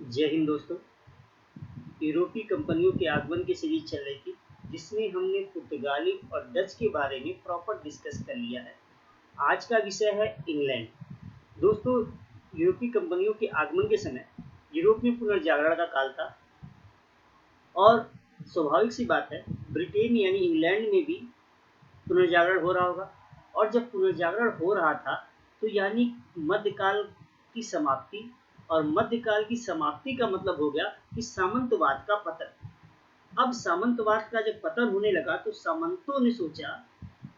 जय हिंद दोस्तों। यूरोपीय कंपनियों के आगमन की सीरीज चल रही थी, जिसमें हमने पुर्तगाली और डच के बारे में प्रॉपर डिस्कस कर लिया है। आज का विषय है इंग्लैंड। दोस्तों, यूरोपीय कंपनियों के आगमन के समय यूरोप में पुनर्जागरण का काल था और स्वाभाविक सी बात है, ब्रिटेन यानी इंग्लैंड में भी पुनर्जागरण हो रहा होगा। और जब पुनर्जागरण हो रहा था तो यानी मध्यकाल की समाप्ति, और मध्यकाल की समाप्ति का मतलब हो गया कि सामंतवाद का पतन। अब सामंतवाद का जब पतन होने लगा तो सामंतों ने सोचा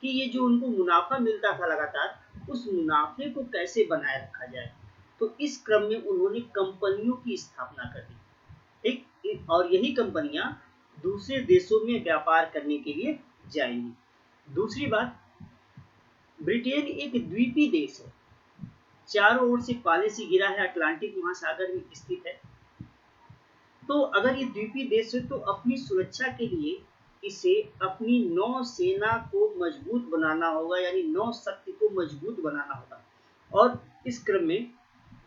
कि ये जो उनको मुनाफा मिलता था लगातार, उस मुनाफे को कैसे बनाए रखा जाए। तो इस क्रम में उन्होंने कंपनियों की स्थापना कर दी। ठीक, और यही कंपनियां दूसरे देशों में व्यापार करने के लिए जाएंगी। दूसरी बात, ब्रिटेन एक द्वीपीय देश है, चारों ओर से पानी से घिरा है, अटलांटिक महासागर में स्थित है। तो अगर ये द्वीपीय देश है तो अपनी सुरक्षा के लिए इसे अपनी नौसेना को मजबूत बनाना होगा, यानी नौ शक्ति को मजबूत बनाना होगा। और इस क्रम में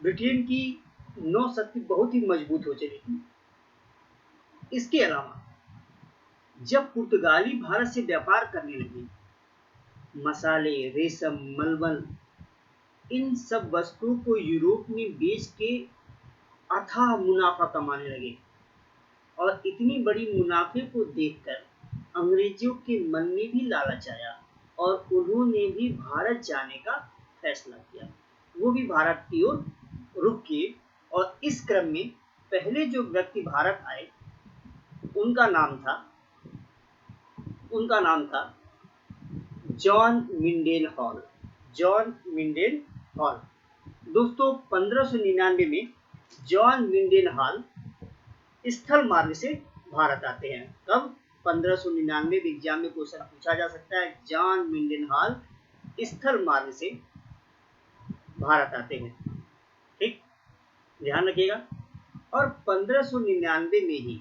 ब्रिटेन की नौ शक्ति बहुत ही मजबूत हो चली थी। इसके अलावा जब पुर्तगाली भारत से व्यापार करने लगे, मसाले, रेशम, मलमल, इन सब वस्तुओं को यूरोप में बेच के अथाह मुनाफा कमाने लगे। और इतनी बड़ी मुनाफे को देखकर अंग्रेजों के मन में भी लालच आया और उन्होंने भी भारत जाने का फैसला किया। वो भी भारत की ओर रुख किए। और इस क्रम में पहले जो व्यक्ति भारत आए उनका नाम था John Minden Hall. John Minden Hall. दोस्तों, 1599 में जॉन मिंडेन हॉल स्थल मार्ग से भारत आते हैं। कब? 1599 में एग्जाम में क्वेश्चन पूछा जा सकता है। जॉन मिंडेन हॉल स्थल मार्ग से भारत आते हैं। ठीक, ध्यान रखिएगा। और 1599 में ही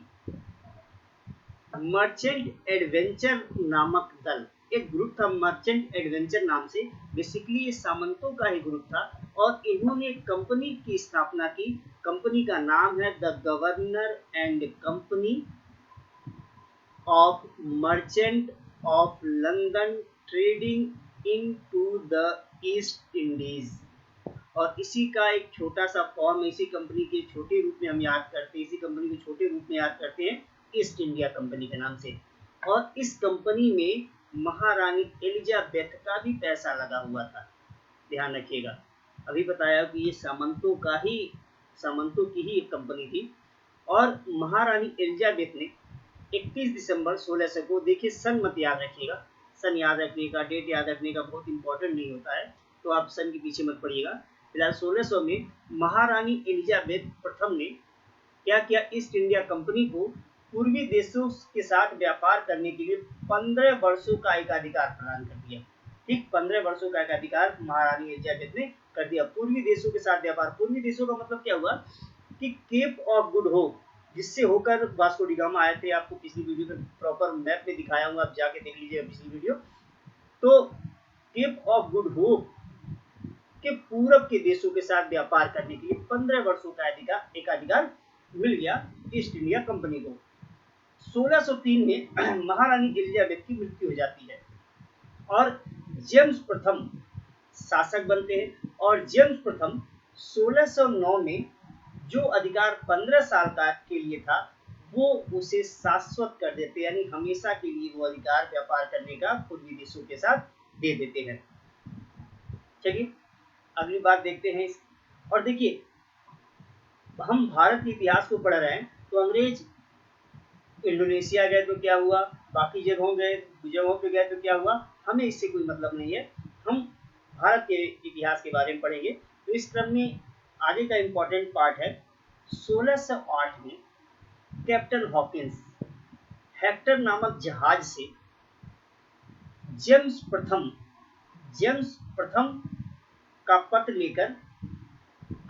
मर्चेंट एडवेंचर नामक दल, एक ग्रुप था मर्चेंट एडवेंचर नाम से। बेसिकली ये सामंतों का ही ग्रुप था और इन्होंने एक कंपनी की स्थापना की। कंपनी का नाम है the governor and company of merchant of London trading into the East Indies. और इसी का एक छोटा सा फॉर्म, इसी कंपनी के छोटे रूप में हम याद करते हैं, इसी कंपनी को छोटे रूप में याद करते हैं ईस्ट इंडिया कंपनी के नाम से। और इस कंपनी में महारानी एलिजाबेथ का भी पैसा लगा हुआ था। ध्यान रखिएगा, अभी बताया कि ये सामंतों की ही एक कंपनी थी। और महारानी एलिजाबेथ ने 31 दिसंबर 1600 को, देखिए सन मत याद रखिएगा, सन याद रखने का, डेट याद रखने का बहुत इंपॉर्टेंट नहीं होता है, तो आप सन के पीछे मत पड़िएगा। फिलहाल 1600 में महारानी एलिजाबेथ प्रथम ने क्या किया, ईस्ट इंडिया कंपनी को पूर्वी देशों के साथ व्यापार करने के लिए 15 वर्षों का एकाधिकार प्रदान कर दिया। ठीक, 15 वर्षों का एकाधिकार महारानी एलिजाबेथ ने कर दिया पूर्वी देशों के साथ व्यापार। पूर्वी देशों का मतलब क्या हुआ कि केप ऑफ गुड होप, जिससे होकर वास्को डी गामा आए थे। आपको पिछली वीडियो में प्रॉपर मैप में दिखाया हूँ, आप जाके देख लीजिए पिछली वीडियो। तो केप ऑफ गुड होप के पूरब के देशों के साथ व्यापार करने के लिए 15 वर्षों का एकाधिकार मिल गया ईस्ट इंडिया कंपनी को। 1603 में महारानी एलिजाबेथ की मृत्यु हो जाती है और जेम्स प्रथम शासक बनते हैं। और जेम्स प्रथम 1609 में जो अधिकार 15 साल का के लिए था, वो उसे शाश्वत कर देते, यानी हमेशा के लिए वो अधिकार व्यापार करने का पूर्वी देशों के साथ दे देते हैं। चलिए अगली बात देखते हैं। और देखिए, हम भारत के इतिहास को पढ़ रहे हैं, तो अंग्रेज इंडोनेशिया गए तो क्या हुआ, बाकी जगहों पे गए तो क्या हुआ, हमें इससे कोई मतलब नहीं है। हम भारत के इतिहास के बारे में पढ़ेंगे। तो इस क्रम में आगे का इम्पोर्टेंट पार्ट है, 1608 में कैप्टन हॉकिंस हेक्टर नामक जहाज से जेम्स प्रथम का पत्र लेकर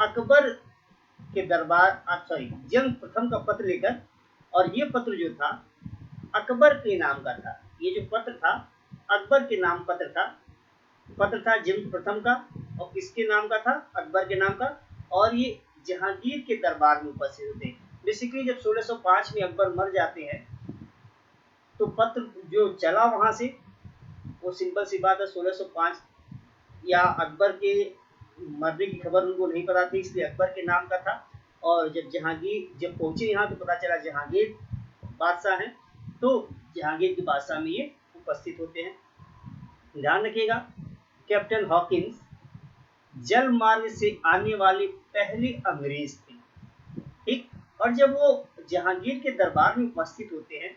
अकबर के दरबार, जेम्स प्रथम का पत्र लेकर, और ये पत्र जो था अकबर के नाम का था। ये जो पत्र था अकबर के नाम पत्र था जेम्स प्रथम का, और किसके नाम का था, अकबर के नाम का। और ये जहांगीर के दरबार में उपस्थित होते हैं। बेसिकली जब 1605 में अकबर मर जाते हैं तो पत्र जो चला वहां से, वो सिंपल सी बात है 1605 या अकबर के मरने की खबर उनको नहीं पता थी, इसलिए अकबर के नाम का था। और जब जहांगीर जब पहुंचे यहाँ तो पता चला जहांगीर बादशाह हैं, तो जहांगीर के बादशाह में ये उपस्थित होते हैं। ध्यान रखिएगा, कैप्टन हॉकिंस जल मार्ग से आने वाले पहले अंग्रेज थे, ठीक। और जब वो जहांगीर के दरबार में उपस्थित होते हैं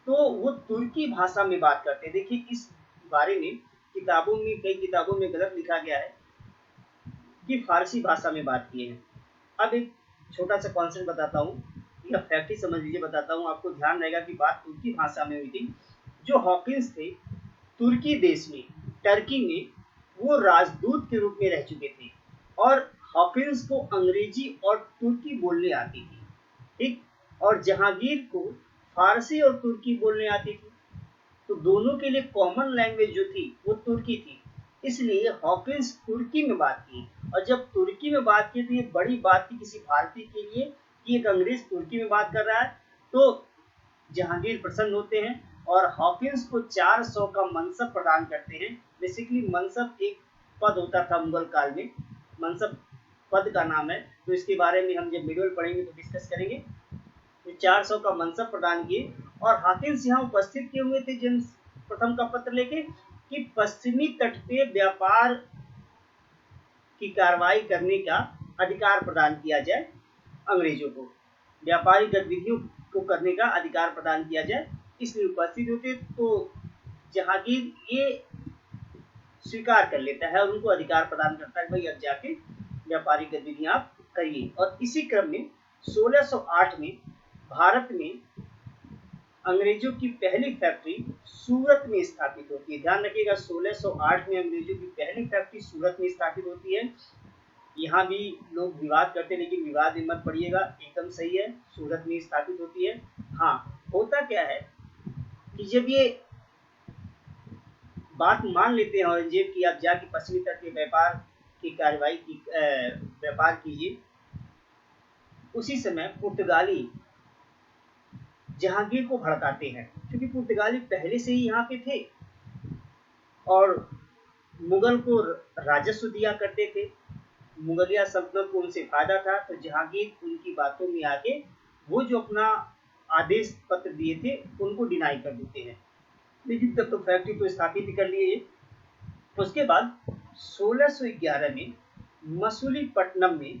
तो वो तुर्की भाषा में बात करते हैं। देखिए इस बारे में किताबों में, कई किताबों में गलत लिखा गया है कि फारसी भाषा में बात किए हैं। अब एक छोटा सा कॉन्सेप्ट बताता हूँ, या फैक्ट ही समझ लीजिए, बताता हूँ आपको, ध्यान रहेगा कि बात तुर्की भाषा में हुई थी। जो हॉकिंस थे तुर्की देश में, टर्की में, वो राजदूत के रूप में रह चुके थे और हॉकिंस को अंग्रेजी और तुर्की बोलने आती थी, ठीक। और जहांगीर को फारसी और तुर्की बोलने आती थी, तो दोनों के लिए कॉमन लैंग्वेज जो थी वो तुर्की थी। इसलिए हॉकिंस तुर्की में बात की, और जब तुर्की में बात की तो ये बड़ी बात थी किसी भारतीय के लिए कि एक अंग्रेज तुर्की में बात कर रहा है। तो जहांगीर प्रसन्न होते हैं और हॉकिंस को 400 का मनसब प्रदान करते हैं। बेसिकली मनसब एक पद होता था मुगल काल में, मनसब पद का नाम है, तो इसके बारे में हम जब मिडल पढ़ेंगे तो डिस्कस करेंगे। तो 400 का मनसब प्रदान किए और हॉकिंस यहाँ उपस्थित किए हुए थे जेम्स प्रथम का पत्र लेके कि पश्चिमी तट पे व्यापार की कार्रवाई करने का अधिकार प्रदान किया जाए अंग्रेजों को, व्यापारिक गतिविधियों को करने का अधिकार प्रदान किया जाए, इसलिए उपस्थित होते। तो जहांगीर ये स्वीकार कर लेता है और उनको अधिकार प्रदान करता है, भाई अब जाके व्यापारिक गतिविधियां आप करिए। और इसी क्रम में 1608 में भारत में अंग्रेजों की पहली फैक्ट्री सूरत में स्थापित होती है। ध्यान रखिएगा 1608 में अंग्रेजों की पहली फैक्ट्री सूरत में स्थापित होती है। यहाँ भी लोग विवाद करते हैं, लेकिन विवाद में मत पड़िएगा, एकदम सही है, सूरत में स्थापित होती है। हाँ, होता क्या है कि जब ये बात मान लेते हैं औरंगजेब की आप जाके पश्चिमी तट के व्यापार की कार्रवाई की व्यापार कीजिए, उसी समय पुर्तगाली जहांगीर को भड़काते हैं, क्योंकि पुर्तगाली पहले से ही यहाँ पे थे और मुगल को राजस्व दिया करते थे, मुगलिया सल्तनत को उनसे फायदा था। तो जहांगीर उनकी बातों में आके वो जो अपना आदेश पत्र दिए थे उनको डिनाई कर देते हैं, लेकिन तब तो फैक्ट्री तो स्थापित कर लिए। उसके बाद 1611 में मसूलीपट्टनम में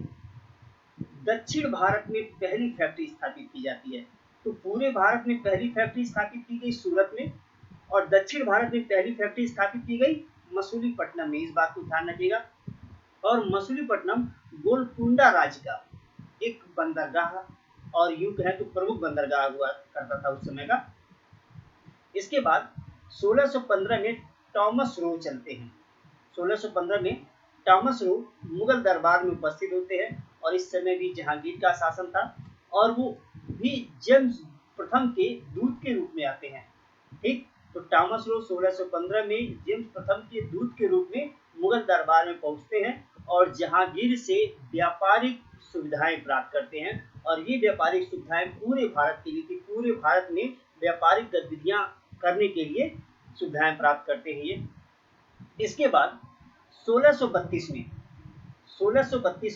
दक्षिण भारत में पहली फैक्ट्री स्थापित की जाती है। तो पूरे भारत में पहली फैक्ट्री स्थापित की गई सूरत में, और दक्षिण भारत में पहली फैक्ट्री स्थापित की गई मसूलीपट्टनम में, इस बात को ध्यान रखिएगा। और मसूलीपट्टनम गोलकुंडा राज्य का एक बंदरगाह और यूं कहें तो प्रमुख बंदरगाह हुआ करता था उस समय का। इसके बाद 1615 में टॉमस रो चलते हैं। 1615 में टॉमस रो मुगल दरबार में उपस्थित होते हैं और इस समय भी जहांगीर का शासन था, और वो भी जेम्स प्रथम के दूत के रूप में आते हैं, ठीक। तो टॉमस रो 1615 में जेम्स प्रथम के दूत के रूप में मुगल दरबार में पहुंचते हैं और जहांगीर से व्यापारिक सुविधाएं प्राप्त करते हैं। और ये व्यापारिक सुविधाएं पूरे भारत के लिए थी, पूरे भारत में व्यापारिक गतिविधियां करने के लिए सुविधाएं प्राप्त करते हैं ये। इसके बाद 1632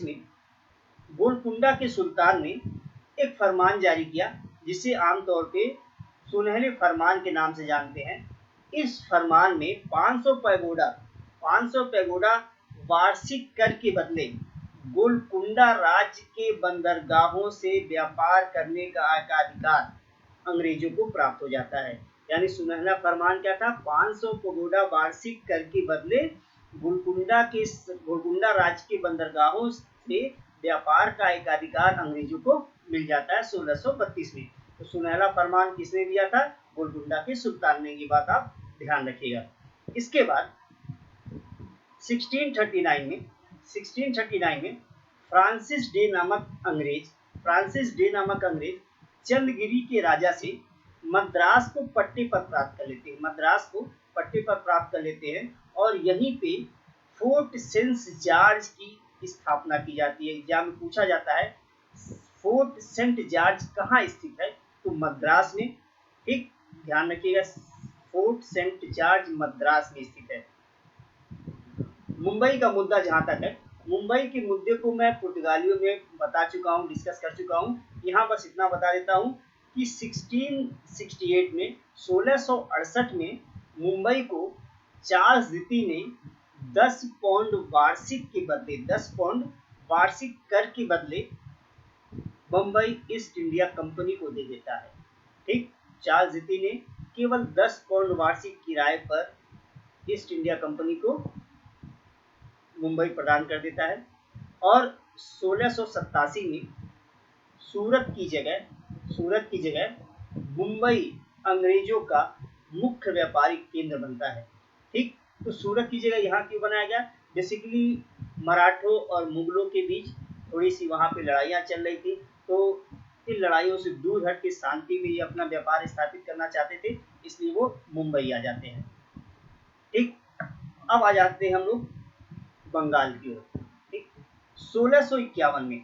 में गोलकुंडा के सुल्तान ने एक फरमान जारी किया, जिसे आमतौर पे सुनहरे फरमान के नाम से जानते हैं। इस फरमान में 500 पैगोडा वार्षिक कर के बदले गोलकुंडा राज्य के बंदरगाहों से व्यापार करने का अधिकार अंग्रेजों को प्राप्त हो जाता है। यानी सुनहरा फरमान क्या था, 500 पैगोडा वार्षिक कर के बदले गोलकुंडा राज्य के बंदरगाहों से व्यापार का एक अधिकार अंग्रेजों को मिल जाता है 1632 में। तो सुनहरा फरमान किसने दिया था, गोलकुंडा के सुल्तान ने, ये बात आप ध्यान रखिएगा। इसके बाद 1639 में फ्रांसिस डे नामक अंग्रेज चंद्रगिरी के राजा से मद्रास को पट्टे पर प्राप्त कर लेते हैं, और यहीं पे फोर्ट सेंट जॉर्ज की स्थापना की जाती है। एग्जाम में पूछा जाता है फोर्ट सेंट जॉर्ज कहाँ स्थित है, तो मद्रास में। ठीक, ध्यान रखिएगा, फोर्ट सेंट जॉर्ज मद्रास में स्थित है। मुंबई का मुद्दा जहां तक है, मुंबई के मुद्दे को मैं पुर्तगालियों में बता चुका हूं, डिस्कस कर चुका हूं। यहाँ बस इतना बता देता हूं कि 1668 में 1668 में मुंबई को चार्ल्स द्वितीय ने 10 पाउंड वार्षिक के बदले, 10 पाउंड वार्षिक कर के बदले बम्बई ईस्ट इंडिया कंपनी को दे देता है। ठीक, चार्ल्स द्वितीय ने केवल 10 पाउंड वार्षिक किराए पर ईस्ट इंडिया कंपनी को मुंबई प्रदान कर देता है। और 1687 में सूरत की जगह मुंबई अंग्रेजों का मुख्य व्यापारिक केंद्र बनता है। ठीक, तो सूरत की जगह यहाँ क्यों बनाया गया? बेसिकली मराठों और मुगलों के बीच थोड़ी सी वहाँ पे लड़ाइयाँ चल रही थी, तो इन लड़ाइयों से दूर हट के शांति में ये अपना व्यापार स्थापित करना चाहते थे, इसलिए वो मुंबई आ जाते हैं। ठीक, अब आ जाते हैं हम लोग बंगाल की ओर। ठीक, 1651 में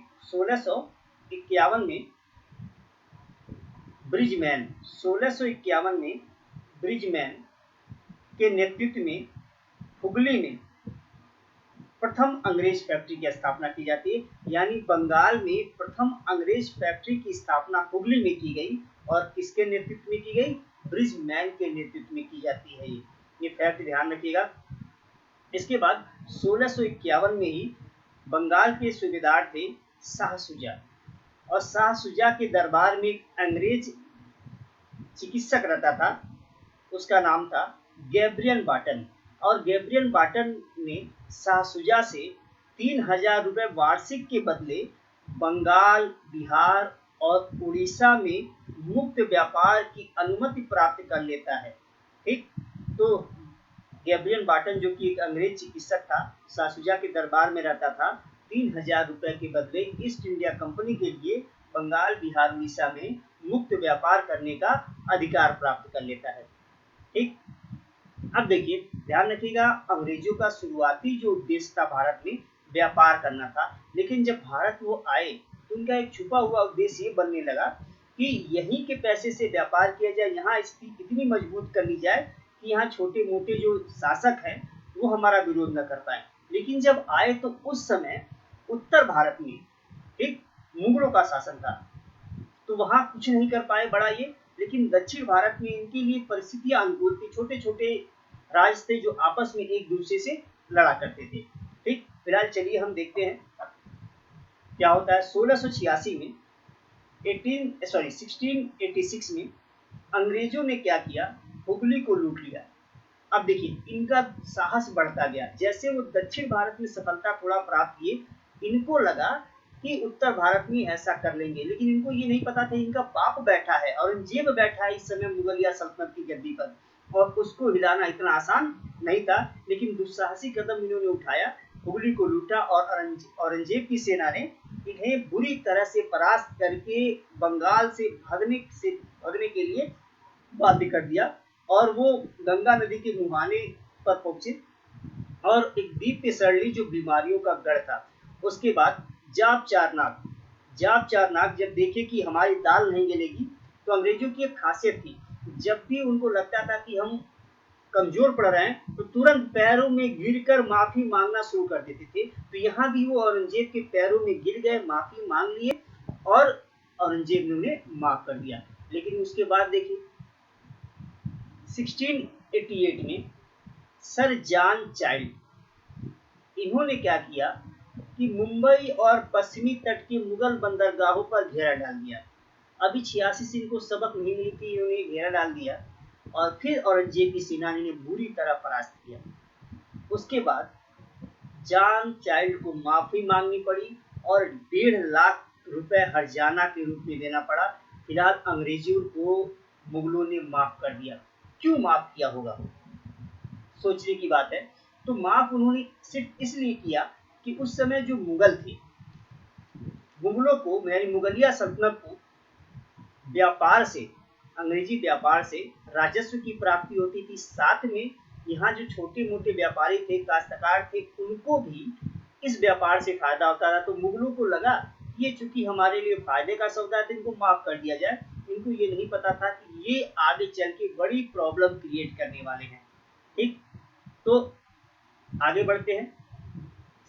ब्रिजमैन के नेतृत्व में हुगली में प्रथम अंग्रेज फैक्ट्री की स्थापना की जाती है। यानी बंगाल में प्रथम अंग्रेज फैक्ट्री की स्थापना हुगली में की गई, और किसके नेतृत्व में की गई? ब्रिजमैन के नेतृत्व में की जाती है। ये फैक्ट ध्यान रखिएगा। इसके बाद 1651 में ही बंगाल के सूबेदार थे शाह सुजा, और शाह सुजा के दरबार में एक अंग्रेज चिकित्सक रहता था, उसका नाम था गैब्रियल बाटन। और गैब्रियल बाटन ने शाह सुजा से 3000 रुपये वार्षिक के बदले बंगाल, बिहार और उड़ीसा में मुक्त व्यापार की अनुमति प्राप्त कर लेता है। ठीक, तो गैब्रियल बाटन जो कि एक अंग्रेज चिकित्सक था, शाह सुजा के दरबार में रहता था, 3000 रुपये के बदले ईस्ट इंडिया कंपनी के लिए बंगाल, बिहार, उड़ीसा में मुक्त व्यापार करने का अधिकार प्राप्त कर लेता है। ठीक, अब देखिए, ध्यान रखिएगा, अंग्रेजों का शुरुआती जो उद्देश्य था भारत में व्यापार करना था, लेकिन जब भारत वो आए तो उनका एक छुपा हुआ उद्देश्य ये बनने लगा कि यहीं के पैसे से व्यापार किया जाए, यहाँ स्थिति इतनी मजबूत कर ली जाए कि यहाँ छोटे मोटे जो शासक हैं वो हमारा विरोध न कर पाए। लेकिन जब आए तो उस समय उत्तर भारत में एक मुगलों का शासन था, तो वहां कुछ नहीं कर पाए बड़ा ये। लेकिन दक्षिण भारत में इनके लिए परिस्थितियां अनुकूल थी, छोटे छोटे राज्य थे जो आपस में एक दूसरे से लड़ा करते थे। ठीक, फिलहाल चलिए हम देखते हैं क्या होता है। 1686 में 1686 में अंग्रेजों ने क्या किया, हुगली को लूट लिया। अब देखिए, इनका साहस बढ़ता गया, जैसे वो दक्षिण भारत में सफलता थोड़ा प्राप्त किए, इनको लगा कि उत्तर भारत में ऐसा कर लेंगे। लेकिन इनको ये नहीं पता था इनका बाप बैठा है, औरंगजेब बैठा है इस समय मुगलिया सल्तनत की गद्दी पर, और उसको हिलाना इतना आसान नहीं था। लेकिन दुस्साहसी कदम इन्होंने उठाया, हुगली को लूटा, और औरंगजेब की सेना ने इन्हें बुरी तरह से परास्त करके बंगाल से भागने के लिए बाध्य कर दिया। और वो गंगा नदी के मुहाने पर पहुंचे, और एक दीप्य सरली जो बीमारियों का गढ़ था, उसके बाद जाप चार नाग जब देखे कि हमारी दाल नहीं गलेगी, तो अंग्रेजों की एक खासियत थी, जब भी उनको लगता था कि हम कमजोर पड़ रहे हैं, तो तुरंत पैरों में गिरकर माफी मांगना शुरू कर देते थे। तो यहाँ भी वो औरंगजेब के पैरों में गिर गए, माफी मांग लिए, और औरंगजेब ने उन्हें माफ कर दिया। लेकिन उसके बाद देखिए 1688 में सर जॉन चाइल्ड, इन्होंने क्या किया कि मुंबई और पश्चिमी तट के मुगल बंदरगाहों पर घेरा डाल दिया। अभी 86 से इनको सबक नहीं मिली थी, इन्होंने घेरा डाल दिया, और फिर औरंगजेब की सेना ने बुरी तरह परास्त किया। उसके बाद जॉन चाइल्ड को माफी मांगनी पड़ी, और 1.5 लाख रुपए हर्जाना के रूप में देना पड़ा। फिलहाल अंग्रेजों को मुगलों ने माफ कर दिया। क्यों माफ किया होगा, सोचने की बात है। तो माफ उन्होंने सिर्फ इसलिए किया कि उस समय जो मुगल थे, मुगलों को यानी मुगलिया सल्तनत को व्यापार से, अंग्रेजी व्यापार से राजस्व की प्राप्ति होती थी। साथ में यहाँ जो छोटे मोटे व्यापारी थे, काश्तकार थे, उनको भी इस व्यापार से फायदा होता था। तो मुगलों को लगा ये चूंकि हमारे लिए फायदे का सौदा है तो इनको माफ कर दिया जाए। इनको ये नहीं पता था कि ये आगे चल के बड़ी प्रॉब्लम क्रिएट करने वाले हैं। ठीक, तो आगे बढ़ते हैं।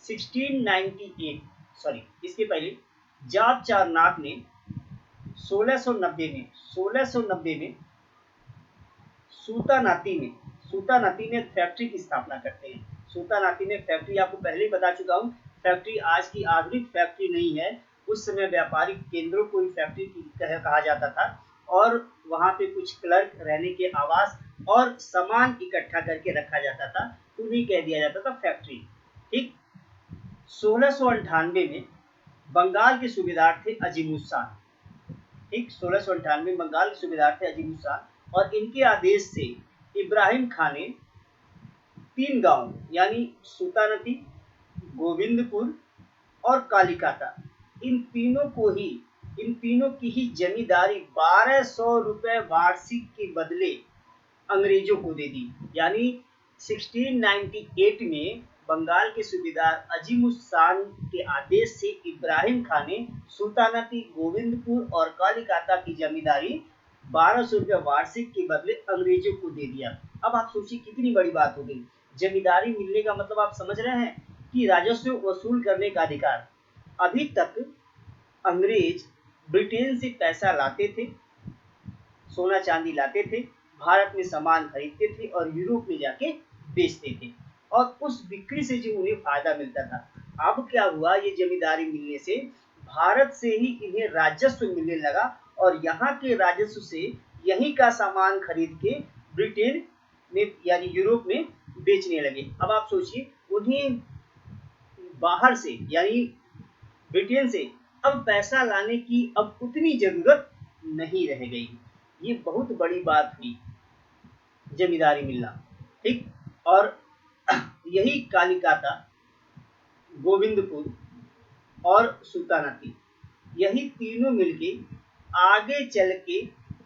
1698 सॉरी इसके पहले जाप चारनाक ने 1690 में सूतानाती में फैक्ट्री की स्थापना करते हैं। सूतानाती में फैक्ट्री, आपको पहले ही बता चुका हूँ, फैक्ट्री आज की आधुनिक फैक्ट्री नहीं है। उस समय व्यापारिक केंद्रों को ही फैक्ट्री कहा जाता था और वहाँ पे कुछ क्लर्क रहने के आवास और सामान इकट्ठा करके रखा जाता था, तो उन्हें कह दिया जाता था फैक्ट्री। ठीक, 1698 में बंगाल के सूबेदार थे अजीमुद्दीन। ठीक, 1698 में बंगाल के सूबेदार थे अजीमुद्दीन और इनके आदेश से इब्राहिम खान ने 3 गांव यानी सूतानती, गोविंदपुर और कालिकाता, इन तीनों की ही जमींदारी 1200 रुपए वार्षिक के बदले अंग्रेजों को दे दी। यानी 1698 में बंगाल के सूबेदार अजीमुद्दीन के आदेश से इब्राहिम खान ने सुल्तानती, गोविंदपुर और कालिकाता की जमींदारी 1200 रुपये वार्षिक के बदले अंग्रेजों को दे दिया। अब आप सोचिए कितनी बड़ी बात हो गई। जमींदारी मिलने का मतलब आप समझ रहे हैं कि राजस्व वसूल करने का अधिकार। अभी तक अंग्रेज ब्रिटेन से पैसा लाते थे, सोना चांदी लाते थे, भारत में सामान खरीदते थे और यूरोप में जाके बेचते थे और उस बिक्री से जो उन्हें फायदा मिलता था। अब क्या हुआ, ये जमींदारी मिलने से भारत से ही इन्हें राजस्व मिलने लगा और यहाँ के राजस्व से यहीं का सामान खरीद के ब्रिटेन में यानी यूरोप में बेचने लगे। अब आप सोचिए उन्हें बाहर से यानी ब्रिटेन से अब पैसा लाने की अब उतनी जरूरत नहीं रह गई। ये बहुत बड़ी बात हुई जमींदारी मिलना। ठीक, और यही कालिकाता, गोविंदपुर और सुल्तानाती, यही तीनों मिलके आगे चल के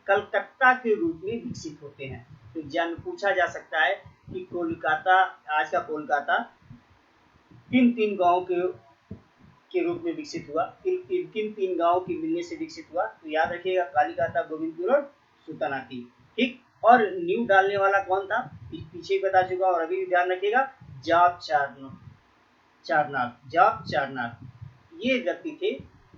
कलकत्ता के रूप में विकसित होते हैं। तो एग्जाम में पूछा जा सकता है कि कोलकाता, आज का कोलकाता किन तीन गांव के रूप में विकसित हुआ, किन तीन गांव के मिलने से विकसित हुआ। तो याद रखिएगा कालिकाता, गोविंदपुर और सुल्तानाती। ठीक, और न्यू डालने वाला कौन था पीछे ही बता चुका और अभी भी ध्यान रखिएगा, जाप चारनाक ये व्यक्ति थे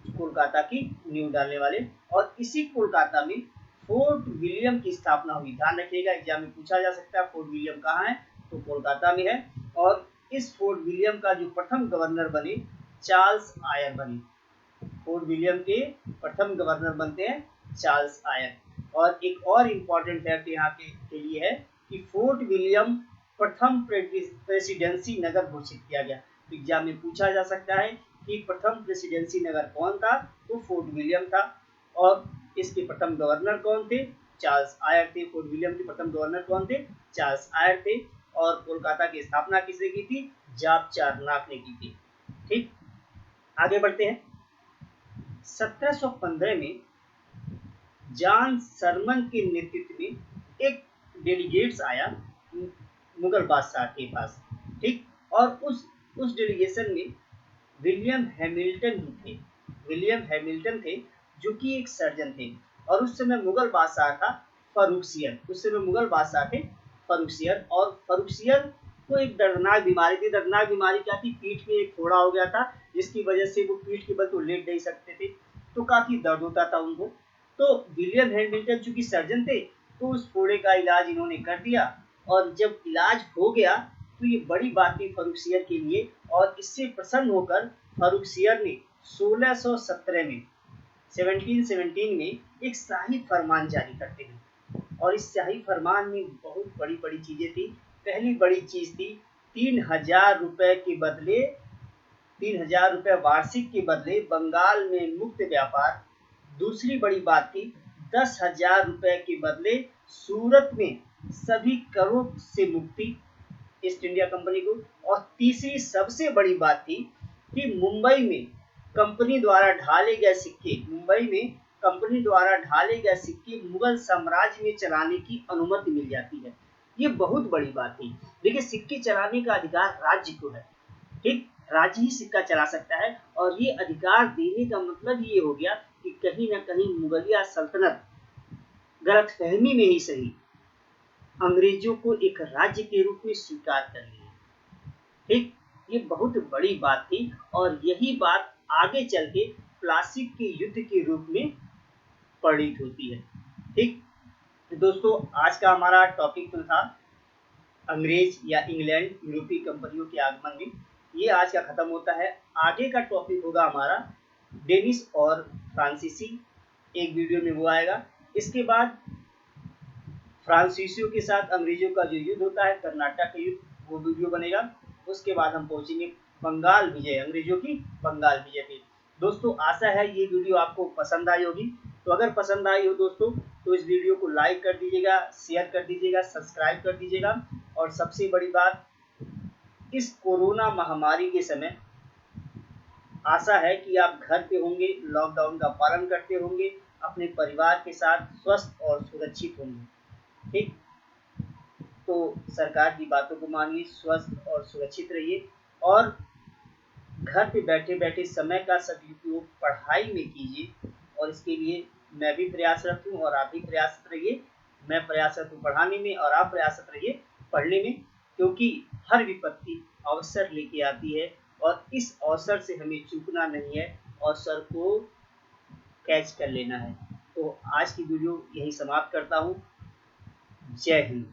कोलकाता की न्यू डालने वाले। और इसी कोलकाता में फोर्ट विलियम की स्थापना हुई। ध्यान रखिएगा एग्जाम में पूछा जा सकता है फोर्ट विलियम कहाँ है, तो कोलकाता में है। और इस फोर्ट विलियम का जो प्रथम गवर्नर बने चार्ल्स आयर बने। फोर्ट विलियम के प्रथम गवर्नर बनते हैं चार्ल्स आयर। और एक और इम्पॉर्टेंट फैक्ट यहाँ के लिए है कि फोर्ट विलियम प्रथम प्रेसिडेंसी नगर घोषित किया गया। तो एग्जाम में पूछा जा सकता है कि प्रथम प्रेसिडेंसी नगर कौन था, तो फोर्ट विलियम था। और इसके प्रथम गवर्नर कौन थे, चार्ल्स आयर थे। फोर्ट विलियम के प्रथम गवर्नर कौन थे, चार्ल्स आयर थे। और कोलकाता की स्थापना किसने की थी, जाप चारनाक ने की थी। ठीक, आगे बढ़ते हैं। 1715 में जॉन सरमन के नेतृत्व में एक डेलीगेट्स आया मुगल बादशाह के पास। ठीक, और उस डेलीगेशन में विलियम हैमिल्टन थे जो कि एक सर्जन थे। और उस समय मुगल बादशाह था फर्रुखसियर। और फर्रुखसियर को एक दर्दनाक बीमारी थी। दर्दनाक बीमारी क्या थी, पीठ में एक फोड़ा हो गया था जिसकी वजह से वो पीठ के बल तो लेट नहीं सकते थे, तो काफी दर्द होता था उनको। तो विलियम हैमिल्टन चूंकि सर्जन थे तो उस फोड़े का इलाज इन्होंने कर दिया। और जब इलाज हो गया तो ये बड़ी बात थी फर्रुखसियर के लिए। और इससे प्रसन्न होकर फर्रुखसियर ने 1717 में एक शाही फरमान जारी करते हैं। और इस शाही फरमान में बहुत बड़ी बड़ी चीजें थी। पहली बड़ी चीज थी 3000 रुपए के बदले 3000 रुपए वार्षिक के बदले बंगाल में मुक्त व्यापार। दूसरी बड़ी बात थी 10,000 रुपए के बदले सूरत में सभी करों से मुक्ति ईस्ट इंडिया कंपनी को। और तीसरी सबसे बड़ी बात थी कि मुंबई में कंपनी द्वारा ढाले गए सिक्के मुगल साम्राज्य में चलाने की अनुमति मिल जाती है। ये बहुत बड़ी बात थी। देखिए सिक्के चलाने का अधिकार राज्य को है। ठीक, राज्य ही सिक्का चला सकता है। और ये अधिकार देने का मतलब ये हो गया कि कहीं ना कहीं मुगलिया सल्तनत गलतफहमी में ही सही अंग्रेजों को एक राज्य के रूप में स्वीकार कर लिया। ठीक, ये बहुत बड़ी बात थी और यही बात आगे चल के प्लासी के युद्ध के रूप में परिणित होती है। ठीक, तो दोस्तों आज का हमारा टॉपिक तो था अंग्रेज या इंग्लैंड यूरोपीय कंपनियों के आगमन में, ये आज का खत्म होता है। आगे का टॉपिक होगा हमारा डेनिश और फ्रांसीसी, एक वीडियो में वो आएगा। इसके बाद फ्रांसीसियों के साथ अंग्रेजों का जो युद्ध होता है, कर्नाटक का युद्ध, वो वीडियो बनेगा। उसके बाद हम पहुंचेंगे बंगाल विजय, अंग्रेजों की बंगाल विजय पे। दोस्तों आशा है ये वीडियो आपको पसंद आई होगी। तो अगर पसंद आई हो दोस्तों तो इस वीडियो को लाइक कर दीजिएगा, शेयर कर दीजिएगा, सब्सक्राइब कर दीजिएगा। और सबसे बड़ी बात, इस कोरोना महामारी के समय आशा है कि आप घर पे होंगे, लॉकडाउन का पालन करते होंगे, अपने परिवार के साथ स्वस्थ और सुरक्षित होंगे। ठीक, तो सरकार की बातों को मानिए, स्वस्थ और सुरक्षित रहिए और घर पे बैठे बैठे समय का सदुपयोग पढ़ाई में कीजिए। और इसके लिए मैं भी प्रयासरत हूँ और आप भी प्रयासरत रहिए। मैं प्रयासरत हूँ पढ़ाने में और आप प्रयासरत रहिए पढ़ने में, क्योंकि हर विपत्ति अवसर लेके आती है और इस अवसर से हमें चूकना नहीं है, अवसर को कैच कर लेना है। तो आज की वीडियो यही समाप्त करता हूँ। जय हिंद।